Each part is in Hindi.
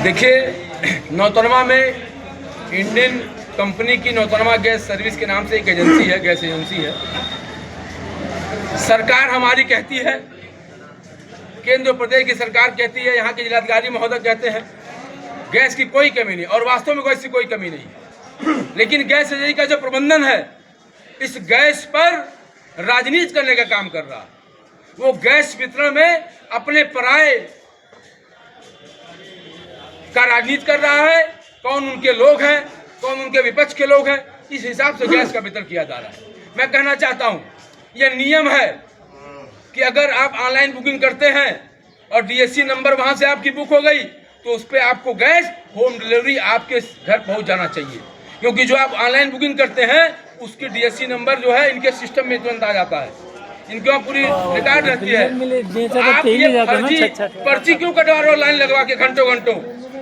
देखिए, नौतनवा में इंडियन कंपनी की नौतनवा गैस सर्विस के नाम से एक एजेंसी है, गैस एजेंसी है। सरकार हमारी कहती है, केंद्र प्रदेश की सरकार कहती है, यहाँ के जिलाधिकारी महोदय कहते हैं गैस की कोई कमी नहीं, और वास्तव में गैस की कोई कमी नहीं। लेकिन गैस एजेंसी का जो प्रबंधन है, इस गैस पर राजनीति करने का काम कर रहा है। वो गैस वितरण में अपने पराये का राजनीति कर रहा है। कौन उनके लोग हैं, कौन उनके विपक्ष के लोग हैं, इस हिसाब से गैस का वितरण किया जा रहा है। मैं कहना चाहता हूं, यह नियम है कि अगर आप ऑनलाइन बुकिंग करते हैं और डीएससी नंबर वहां से आपकी बुक हो गई, तो उस पर आपको गैस होम डिलीवरी आपके घर पहुंच जाना चाहिए। क्योंकि जो आप ऑनलाइन बुकिंग करते हैं उसकी डीएससी नंबर जो है इनके सिस्टम में तुरंत आ जाता है, इनके वहाँ पूरी रिकॉर्ड रहती है। आप ये पर्ची क्यों कटवा रहे हो लाइन लगवा के घंटों घंटों?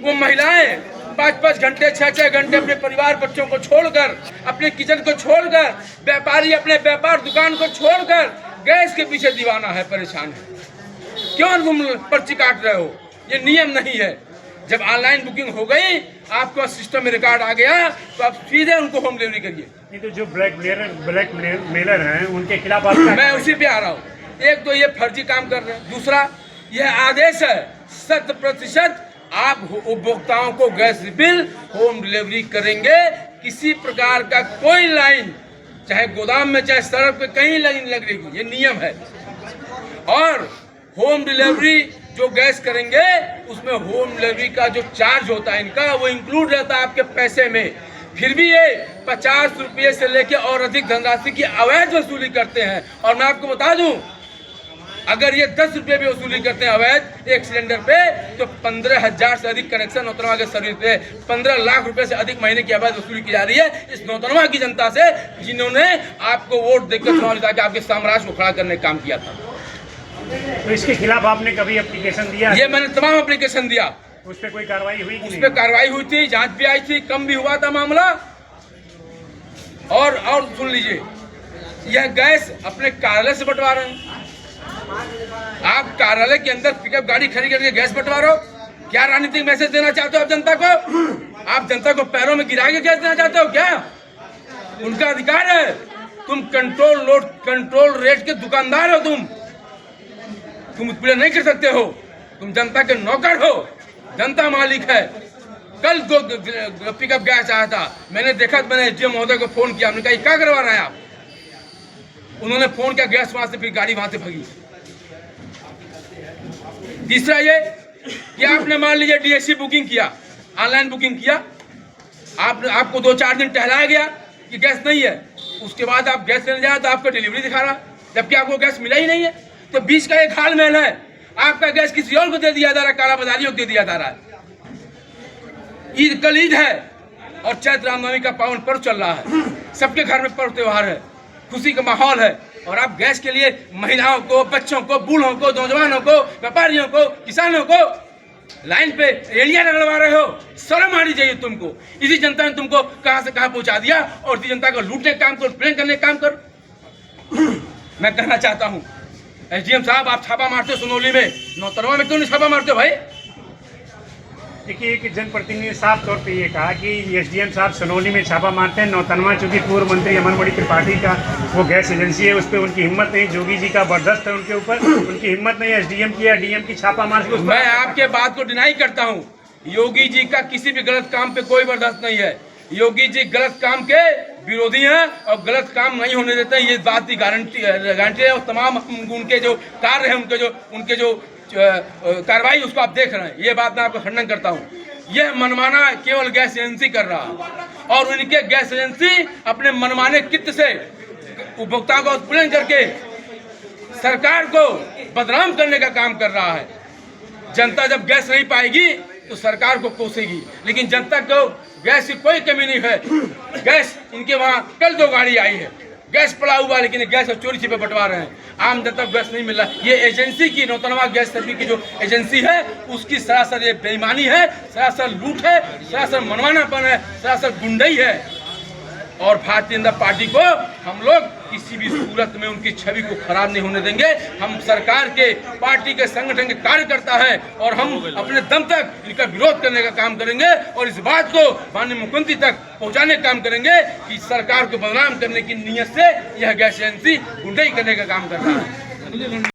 वो महिलाएं 5-5 घंटे 6-6 घंटे अपने परिवार बच्चों को छोड़कर, अपने किचन को छोड़कर, व्यापारी अपने व्यापार दुकान को छोड़कर गैस के पीछे दीवाना है, परेशान है। क्यों तुम पर्ची काट रहे हो? ये नियम नहीं है। जब ऑनलाइन बुकिंग हो गई, आपको सिस्टम में रिकॉर्ड आ गया, तो आप सीधे उनको होम डिलीवरी करिए। नहीं तो जो ब्लैक मेलर हैं उनके खिलाफ आप मैं उसी पे आ रहा हूँ। एक तो ये फर्जी काम कर रहे हैं, दूसरा यह आदेश है 100% आप उपभोक्ताओं को गैस बिल होम डिलीवरी करेंगे। किसी प्रकार का कोई लाइन, चाहे गोदाम में चाहे सड़क पे कहीं लाइन लगेगी, ये नियम है। और होम डिलीवरी जो गैस करेंगे उसमें होम डिलीवरी का जो चार्ज होता है इनका, वो इंक्लूड रहता है आपके पैसे में। फिर भी ये 50 रुपये से लेके और अधिक धनराशि की अवैध वसूली करते हैं। और मैं आपको बता दूं, अगर ये 10 रुपये भी वसूली करते हैं अवैध एक सिलेंडर पे, तो 15,000 से अधिक कनेक्शन नौतनवा के सर्विस पे 15 लाख रुपए से अधिक महीने की अवैध वसूली की जा रही है इस नौतनवा की जनता से, जिन्होंने आपको वोट देकर चुनाव जिता के आपके साम्राज्य को खड़ा करने का काम किया था। तो इसके खिलाफ आपने कभी एप्लीकेशन दिया? ये मैंने तमाम एप्लीकेशन दिया। उस पर कोई कार्रवाई हुई? उस पर कार्रवाई हुई थी, जांच भी आई थी, कम भी हुआ था मामला। और सुन लीजिए, यह गैस अपने कार्यालय से बंटवा रहे हैं। आप कार्यालय के अंदर पिकअप गाड़ी खड़ी करके गैस बंटवा रहे हो। क्या राजनीतिक मैसेज देना चाहते हो आप जनता को? आप जनता को पैरों में गिरा के गैस देना चाहते हो क्या? उनका अधिकार है। तुम कंट्रोल रेट के दुकानदार हो। तुम उत्पीड़न नहीं कर सकते हो। तुम जनता के नौकर हो, जनता मालिक है। कल पिकअप गैस आया था, मैंने देखा, मैंने एसडीएम महोदय को फोन किया, हमने कहा क्या करवा रहे हैं आप? उन्होंने फोन किया, गैस वहां से, फिर गाड़ी वहां से भगी। तीसरा ये कि आपने मान लीजिए डीएससी बुकिंग किया, ऑनलाइन बुकिंग किया, आपको 2-4 दिन टहलाया गया कि गैस नहीं है, उसके बाद आप गैस लेने जाए तो आपको डिलीवरी दिखा रहा, जबकि आपको गैस मिला ही नहीं है। तो बीच का एक हाल मेल है, आपका गैस किसी और को दे दिया जा रहा है, काला बाजारियों को दे दिया जा रहा है। कल ईद है और चैत्र रामनवमी का पावन पर्व चल रहा है, सबके घर में पर्व त्योहार है, खुशी का माहौल है, और आप गैस के लिए महिलाओं को, बच्चों को, बूढ़ों को, नौजवानों को, व्यापारियों को, किसानों को लाइन पे रेलियां लगवा रहे हो। शर्म आनी चाहिए तुमको। इसी जनता ने तुमको कहां से कहां पहुंचा दिया, और इसी जनता को लूटने का काम करो, प्रेम करने का काम करो। मैं कहना चाहता हूं, एसडीएम साहब, आप छापा मारते हो सुनौली में, नौतनवा में क्यों नहीं छापा मारते हो भाई? देखिए, एक जनप्रतिनिधि ने साफ तौर पे ये कहा कि एसडीएम साहब सनौली में छापा मारते हैं, नौतनवा चूंकि पूर्व मंत्री अमनमणि त्रिपाठी का वो गैस एजेंसी है, उस पर उनकी हिम्मत नहीं। जोगी जी का बर्दाश्त है उनके ऊपर, उनकी हिम्मत नहीं एसडीएम की या डीएम की छापा मार के। मैं आपके बात को डिनाई करता हूँ। योगी जी का किसी भी गलत काम पे कोई बर्दाश्त नहीं है। योगी जी गलत काम के विरोधी हैं और गलत काम नहीं होने देते हैं, ये बात की गारंटी है। और तमाम उनके जो कार्य है, उनके जो कार्रवाई, उसको आप देख रहे हैं। ये बात मैं आपको खंडन करता हूँ। यह मनमाना केवल गैस एजेंसी कर रहा है, और उनके गैस एजेंसी अपने मनमाने कृत्य से उपभोक्ताओं का उत्पीड़न करके सरकार को बदनाम करने का काम कर रहा है। जनता जब गैस नहीं पाएगी तो सरकार को कोसेगी, लेकिन जनता को गैस की कोई कमी नहीं है। गैस इनके वहाँ कल 2 गाड़ी आई है, गैस पड़ा हुआ, लेकिन गैस चोरी छिपे बंटवा रहे हैं। आम जनता को गैस नहीं मिल रहा। ये एजेंसी की, नौतनवा गैस सर्विस की जो एजेंसी है, उसकी सरासर ये बेईमानी है, सरासर लूट है, सरासर मनमानापन है, सरासर गुंडई है। और भारतीय जनता पार्टी को हम लोग किसी भी सूरत में उनकी छवि को खराब नहीं होने देंगे। हम सरकार के, पार्टी के, संगठन के कार्यकर्ता हैं और हम अपने दम तक इनका विरोध करने का काम करेंगे और इस बात को माननीय मुख्यमंत्री तक पहुंचाने का काम करेंगे कि सरकार को बदनाम करने की नीयत से यह गैस एजेंसी गुंडाई करने का काम कर रहा है।